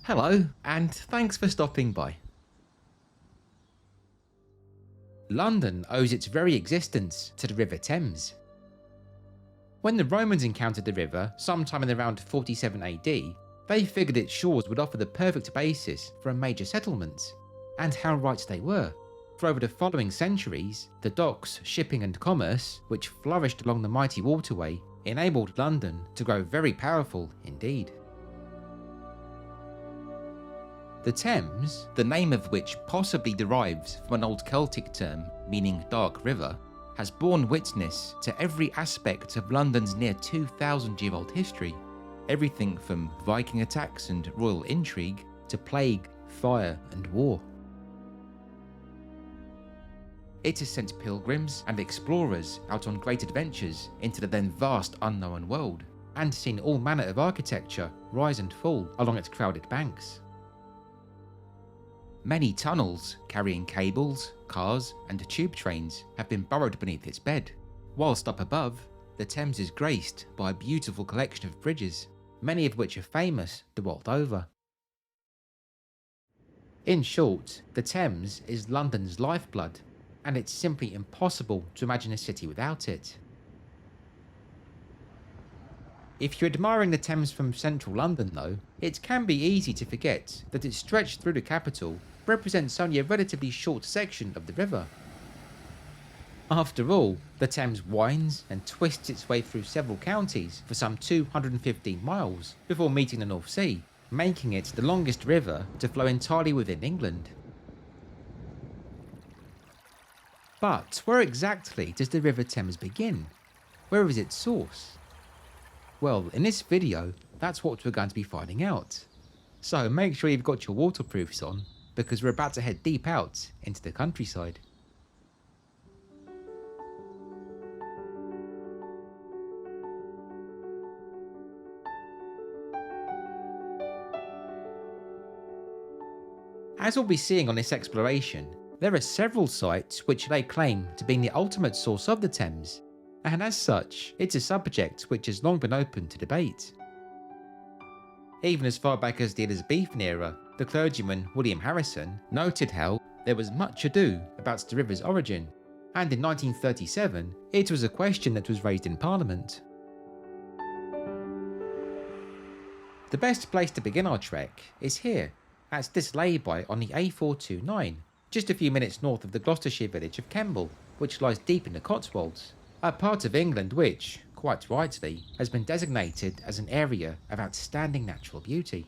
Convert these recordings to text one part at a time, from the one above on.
Hello, and thanks for stopping by. London owes its very existence to the River Thames. When the Romans encountered the river sometime in around 47 AD, they figured its shores would offer the perfect basis for a major settlement. And how right they were. For over the following centuries, the docks, shipping and commerce, which flourished along the mighty waterway, enabled London to grow very powerful indeed. The Thames, the name of which possibly derives from an old Celtic term meaning dark river, has borne witness to every aspect of London's near 2,000-year-old history, everything from Viking attacks and royal intrigue to plague, fire and war. It has sent pilgrims and explorers out on great adventures into the then vast unknown world, and seen all manner of architecture rise and fall along its crowded banks. Many tunnels carrying cables, cars and tube trains have been burrowed beneath its bed, whilst up above, the Thames is graced by a beautiful collection of bridges, many of which are famous the world over. In short, the Thames is London's lifeblood, and it's simply impossible to imagine a city without it. If you're admiring the Thames from central London though, it can be easy to forget that its stretch through the capital represents only a relatively short section of the river. After all, the Thames winds and twists its way through several counties for some 215 miles before meeting the North Sea, making it the longest river to flow entirely within England. But where exactly does the River Thames begin? Where is its source? Well, in this video, that's what we're going to be finding out. So make sure you've got your waterproofs on, because we're about to head deep out into the countryside. As we'll be seeing on this exploration, there are several sites which lay claim to being the ultimate source of the Thames, and as such, it's a subject which has long been open to debate. Even as far back as the Elizabethan era, the clergyman William Harrison noted how there was much ado about the river's origin, and in 1937 it was a question that was raised in Parliament. The best place to begin our trek is here, at this lay-by on the A429, just a few minutes north of the Gloucestershire village of Kemble, which lies deep in the Cotswolds, a part of England which, quite rightly, has been designated as an area of outstanding natural beauty.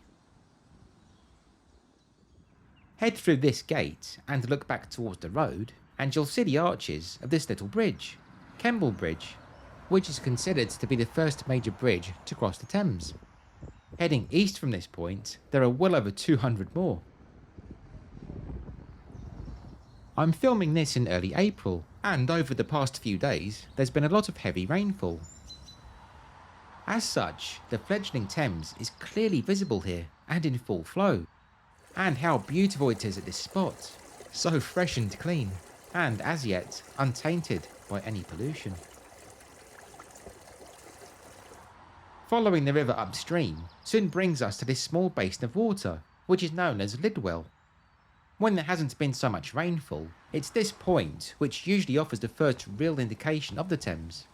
Head through this gate and look back towards the road, and you'll see the arches of this little bridge, Kemble Bridge, which is considered to be the first major bridge to cross the Thames. Heading east from this point, there are well over 200 more. I'm filming this in early April, and over the past few days, there's been a lot of heavy rainfall. As such, the fledgling Thames is clearly visible here and in full flow. And how beautiful it is at this spot, so fresh and clean, and as yet untainted by any pollution. Following the river upstream soon brings us to this small basin of water, which is known as Lidwell. When there hasn't been so much rainfall, it's this point which usually offers the first real indication of the Thames.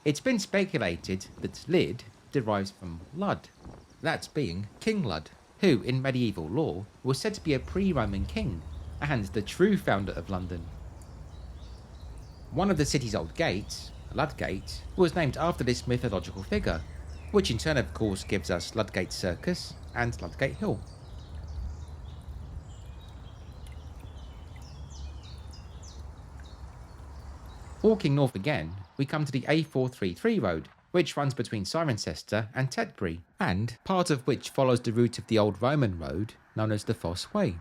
It's been speculated that Lyd derives from Lud, that being King Lud, who in medieval lore was said to be a pre-Roman king and the true founder of London. One of the city's old gates, Ludgate, was named after this mythological figure, which in turn of course gives us Ludgate Circus and Ludgate Hill. Walking north again, we come to the A433 road, which runs between Cirencester and Tetbury, and part of which follows the route of the old Roman road known as the Fosse Way.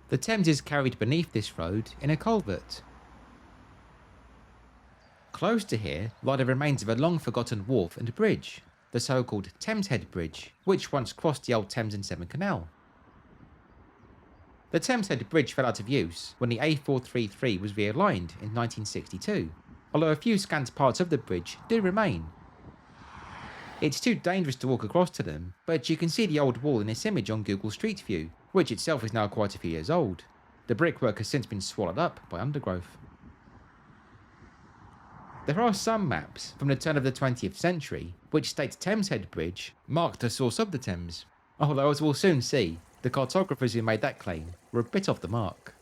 The Thames is carried beneath this road in a culvert. Close to here lie the remains of a long-forgotten wharf and bridge, the so-called Thames Head Bridge, which once crossed the old Thames and Severn Canal. The Thames Head Bridge fell out of use when the A433 was realigned in 1962, although a few scant parts of the bridge do remain. It's too dangerous to walk across to them, but you can see the old wall in this image on Google Street View, which itself is now quite a few years old. The brickwork has since been swallowed up by undergrowth. There are some maps from the turn of the 20th century which state Thames Head Bridge marked the source of the Thames, although as we'll soon see, the cartographers who made that claim were a bit off the mark.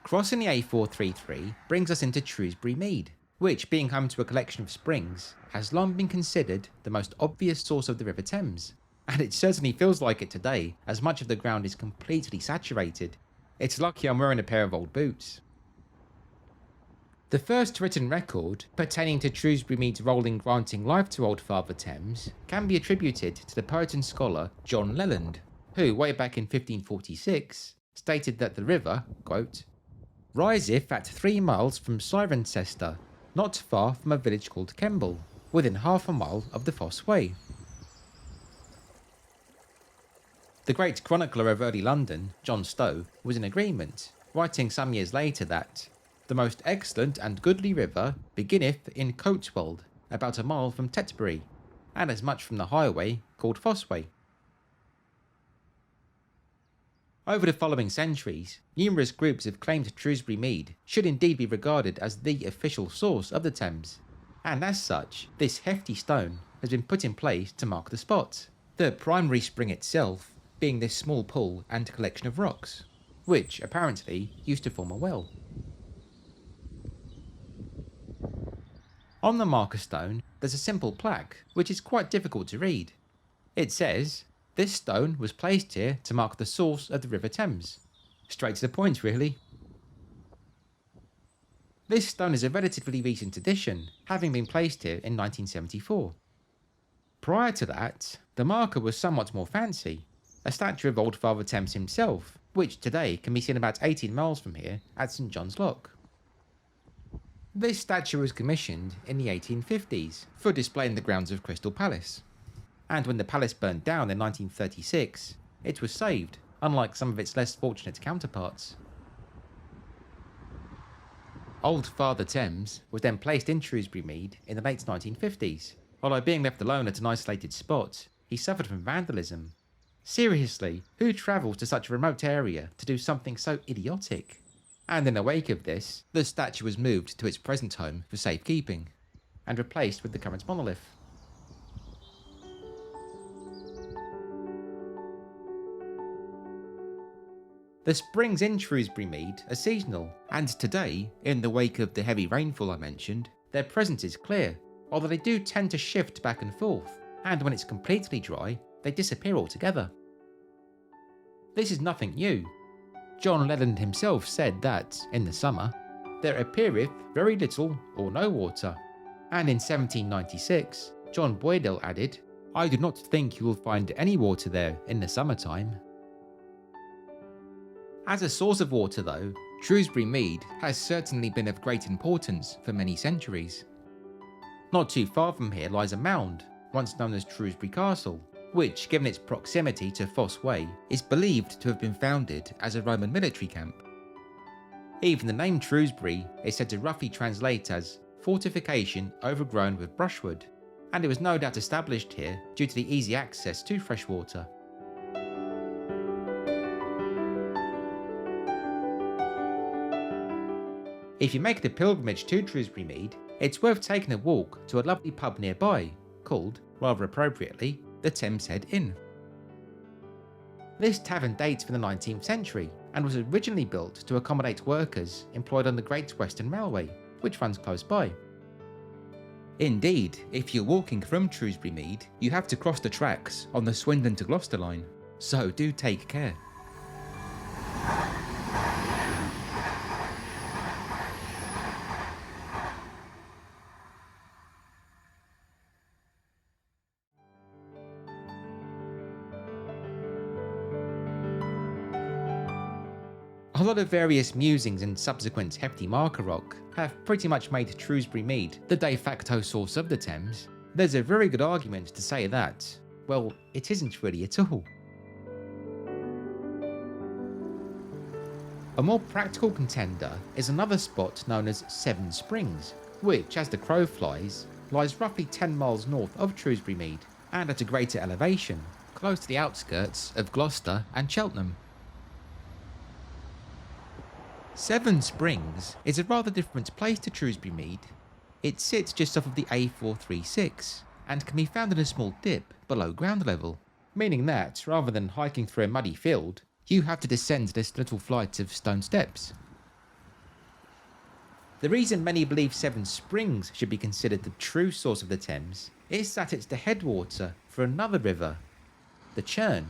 Crossing the A433 brings us into Trewsbury Mead, which, being home to a collection of springs, has long been considered the most obvious source of the River Thames, and it certainly feels like it today as much of the ground is completely saturated. It's lucky I'm wearing a pair of old boots. The first written record pertaining to Trewsbury Mead's role in granting life to Old Father Thames can be attributed to the poet and scholar John Leland, who, way back in 1546, stated that the river, quote, riseth at 3 miles from Cirencester, not far from a village called Kemble, within half a mile of the Fosse Way. The great chronicler of early London, John Stow, was in agreement, writing some years later that the most excellent and goodly river beginneth in Cotswolds, about a mile from Tetbury, and as much from the highway called Fosse Way. Over the following centuries, numerous groups have claimed Trewsbury Mead should indeed be regarded as the official source of the Thames, and as such, this hefty stone has been put in place to mark the spot, the primary spring itself being this small pool and collection of rocks, which apparently used to form a well. On the marker stone, there's a simple plaque which is quite difficult to read. It says, "This stone was placed here to mark the source of the River Thames." Straight to the point, really. This stone is a relatively recent addition, having been placed here in 1974. Prior to that, the marker was somewhat more fancy, a statue of Old Father Thames himself, which today can be seen about 18 miles from here at St John's Lock. This statue was commissioned in the 1850s for display in the grounds of Crystal Palace, and when the palace burned down in 1936, it was saved, unlike some of its less fortunate counterparts. Old Father Thames was then placed in Trewsbury Mead in the late 1950s. Although being left alone at an isolated spot, he suffered from vandalism. Seriously, who travels to such a remote area to do something so idiotic? And in the wake of this, the statue was moved to its present home for safekeeping, and replaced with the current monolith. The springs in Trewsbury Mead are seasonal, and today, in the wake of the heavy rainfall I mentioned, their presence is clear, although they do tend to shift back and forth, and when it's completely dry, they disappear altogether. This is nothing new. John Leland himself said that, in the summer, there appeareth very little or no water, and in 1796, John Boydell added, "I do not think you will find any water there in the summertime." As a source of water though, Trewsbury Mead has certainly been of great importance for many centuries. Not too far from here lies a mound, once known as Trewsbury Castle, which, given its proximity to Fosse Way, is believed to have been founded as a Roman military camp. Even the name Trewsbury is said to roughly translate as fortification overgrown with brushwood, and it was no doubt established here due to the easy access to fresh water. If you make the pilgrimage to Trewsbury Mead, it's worth taking a walk to a lovely pub nearby, called, rather appropriately, the Thames Head Inn. This tavern dates from the 19th century and was originally built to accommodate workers employed on the Great Western Railway, which runs close by. Indeed, if you're walking from Trewsbury Mead, you have to cross the tracks on the Swindon to Gloucester line, so do take care. A lot of various musings and subsequent hefty marker rock have pretty much made Trewsbury Mead the de facto source of the Thames. There's a very good argument to say that, well, it isn't really at all. A more practical contender is another spot known as Seven Springs, which, as the crow flies, lies roughly 10 miles north of Trewsbury Mead and at a greater elevation, close to the outskirts of Gloucester and Cheltenham. Seven Springs is a rather different place to Trewsbury Mead. It sits just off of the A436 and can be found in a small dip below ground level, meaning that rather than hiking through a muddy field, you have to descend this little flight of stone steps. The reason many believe Seven Springs should be considered the true source of the Thames is that it's the headwater for another river, the Churn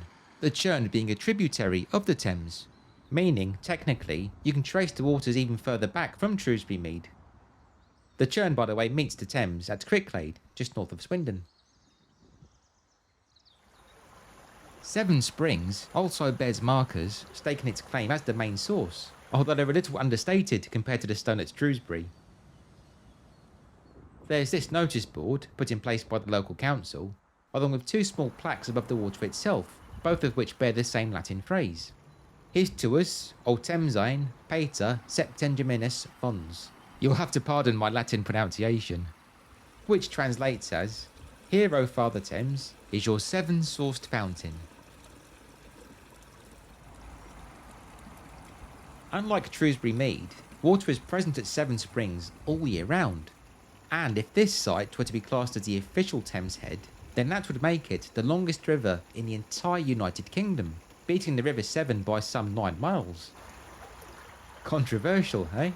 being a tributary of the Thames, meaning, technically, you can trace the waters even further back from Trewsbury Mead. The Churn, by the way, meets the Thames at Cricklade, just north of Swindon. Seven Springs also bears markers staking its claim as the main source, although they're a little understated compared to the stone at Trewsbury. There's this notice board put in place by the local council, along with two small plaques above the water itself, both of which bear the same Latin phrase. His tuus, o Thamsain, pater septengeminis fons. You'll have to pardon my Latin pronunciation. Which translates as, "Here, O Father Thames, is your seven-sourced fountain." Unlike Trewsbury Mead, water is present at Seven Springs all year round, and if this site were to be classed as the official Thames Head, then that would make it the longest river in the entire United Kingdom, beating the River Severn by some 9 miles. Controversial, eh?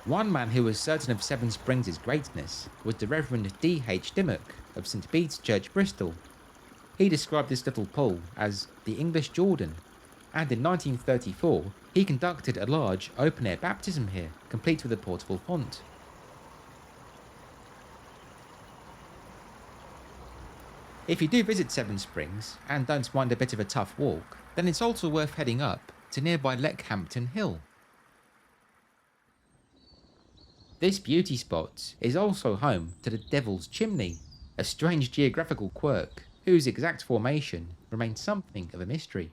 One man who was certain of Seven Springs' greatness was the Reverend D.H. Dimmock of St Bede's Church, Bristol. He described this little pool as the English Jordan, and in 1934 he conducted a large open-air baptism here, complete with a portable font. If you do visit Seven Springs and don't mind a bit of a tough walk, then it's also worth heading up to nearby Leckhampton Hill. This beauty spot is also home to the Devil's Chimney, a strange geographical quirk whose exact formation remains something of a mystery.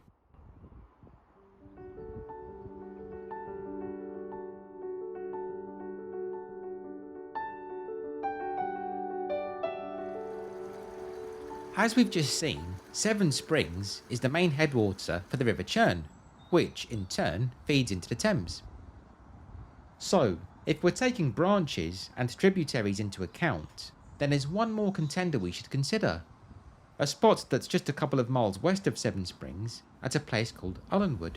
As we've just seen, Seven Springs is the main headwater for the River Churn, which in turn feeds into the Thames. So, if we're taking branches and tributaries into account, then there's one more contender we should consider. A spot that's just a couple of miles west of Seven Springs at a place called Ullenwood.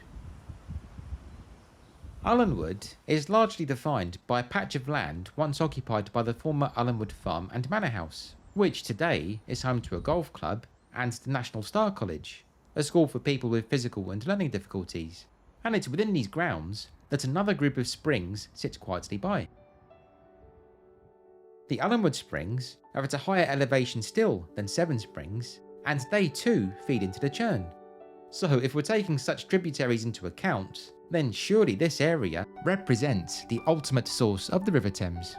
Ullenwood is largely defined by a patch of land once occupied by the former Ullenwood Farm and Manor House, which today is home to a golf club and the National Star College, a school for people with physical and learning difficulties, and it's within these grounds that another group of springs sits quietly by. The Ullenwood Springs are at a higher elevation still than Seven Springs, and they too feed into the Churn. So if we're taking such tributaries into account, then surely this area represents the ultimate source of the River Thames.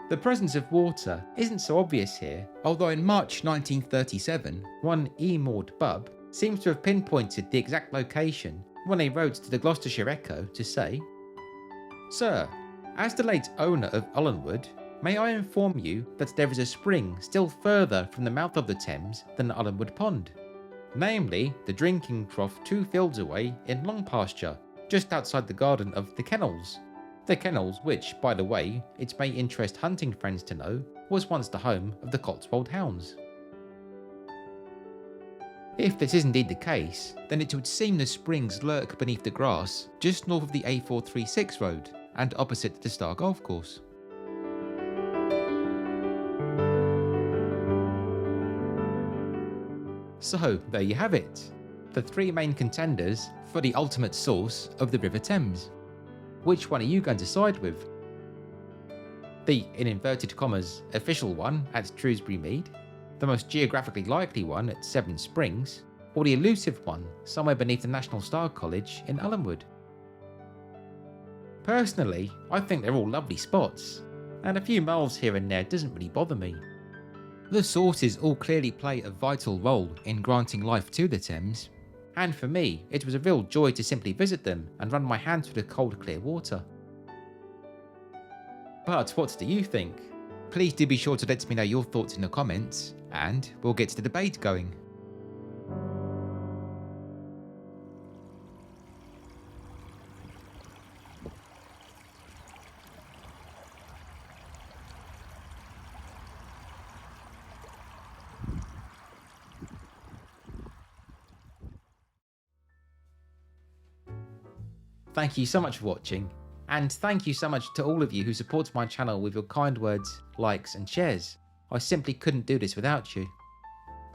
The presence of water isn't so obvious here, although in March 1937, one E. Maud Bubb seems to have pinpointed the exact location when he wrote to the Gloucestershire Echo to say, "Sir, as the late owner of Ullenwood, may I inform you that there is a spring still further from the mouth of the Thames than Ullenwood Pond, namely the drinking trough 2 fields away in Long Pasture, just outside the garden of the Kennels. The Kennels, which, by the way, it may interest hunting friends to know, was once the home of the Cotswold hounds." If this is indeed the case, then it would seem the springs lurk beneath the grass just north of the A436 road and opposite the Star Golf Course. So there you have it, the 3 main contenders for the ultimate source of the River Thames. Which one are you going to side with? The, in inverted commas, official one at Trewsbury Mead, the most geographically likely one at Seven Springs, or the elusive one somewhere beneath the National Star College in Ullenwood? Personally, I think they're all lovely spots, and a few miles here and there doesn't really bother me. The sources all clearly play a vital role in granting life to the Thames, and for me, it was a real joy to simply visit them and run my hands through the cold clear water. But what do you think? Please do be sure to let me know your thoughts in the comments, and we'll get the debate going. Thank you so much for watching, and thank you so much to all of you who support my channel with your kind words, likes and shares. I simply couldn't do this without you.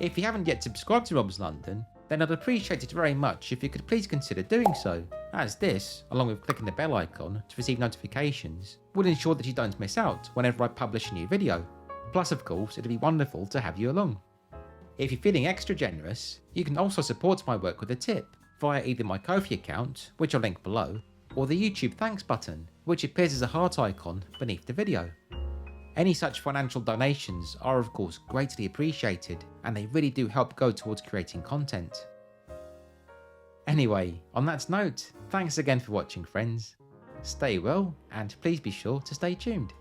If you haven't yet subscribed to Rob's London, then I'd appreciate it very much if you could please consider doing so, as this, along with clicking the bell icon to receive notifications, will ensure that you don't miss out whenever I publish a new video. Plus of course, it'd be wonderful to have you along. If you're feeling extra generous, you can also support my work with a tip via either my Ko-fi account, which I'll link below, or the YouTube thanks button, which appears as a heart icon beneath the video. Any such financial donations are of course greatly appreciated, and they really do help go towards creating content. Anyway, on that note, thanks again for watching friends. Stay well, and please be sure to stay tuned.